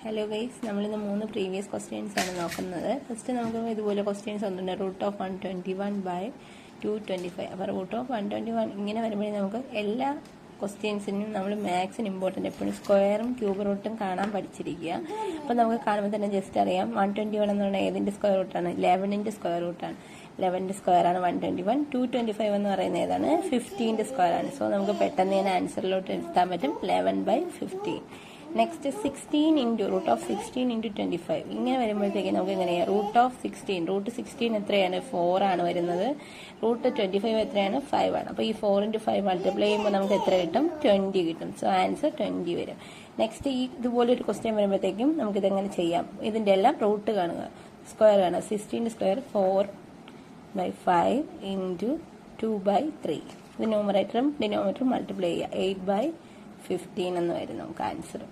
Hello guys, നമ്മളിന്ന് 3 previous questions ആണ് നോക്കുന്നത്. ഫസ്റ്റ് നമുക്ക് ഇതുപോലെ ക്വസ്റ്റ്യൻസ് ഒന്നുണ്ട്. √121/225. അപ്പോൾ √121 ഇങ്ങനെ വരുമ്പോഴേ നമുക്ക് എല്ലാ ക്വസ്റ്റ്യൻസിനും നമ്മൾ മാത്സിന് ഇമ്പോർട്ടൻ്റ് എപ്പോഴും സ്ക്വയറും ക്യൂബ് റൂട്ടും കാണാൻ പഠിച്ചിരിക്കുക. അപ്പോൾ നമുക്ക് കാണുമ്പോൾ തന്നെ ജസ്റ്റ് അറിയാം 121 എന്ന് പറഞ്ഞാൽ ഏതിൻ്റെ സ്ക്വയർ റൂട്ടാണ്? 11ൻ്റെ സ്ക്വയർ റൂട്ടാണ്. 11ൻ്റെ സ്ക്വയർ ആണ് 121. 225 എന്ന് പറയുന്നത് ഏതാണ്? 15ൻ്റെ സ്ക്വയർ ആണ്. സോ നമുക്ക് പെട്ടെന്ന് തന്നെ ആൻസറിലോട്ട് എത്താൻ പറ്റും 11/15. Next 16 into √16 × 25. ഇങ്ങനെ വരുമ്പോഴത്തേക്ക് നമുക്ക് എങ്ങനെയാണ്? √16 എത്രയാണ്? 4 ആണ് വരുന്നത്. √25 എത്രയാണ്? 5 ആണ്. അപ്പോൾ ഈ 4 × 5 മൾട്ടിപ്ലൈ ചെയ്യുമ്പോൾ നമുക്ക് എത്ര കിട്ടും? 20 കിട്ടും. സോ ആൻസർ 20 വരും. നെക്സ്റ്റ് ഇതുപോലെ ഒരു ക്വസ്റ്റ്യൻ വരുമ്പോഴത്തേക്കും നമുക്കിതെങ്ങനെ ചെയ്യാം? ഇതിൻ്റെ എല്ലാം റൂട്ട് കാണുക, സ്ക്വയർ കാണുക. 16ൻ്റെ സ്ക്വയർ 4/5 ഇൻറ്റു 2/3. ഇത് ന്യൂമറേറ്ററും ഡിനോമിനേറ്ററും മൾട്ടിപ്ലൈ ചെയ്യുക. 8/15 എന്ന് വരും നമുക്ക് ആൻസർ.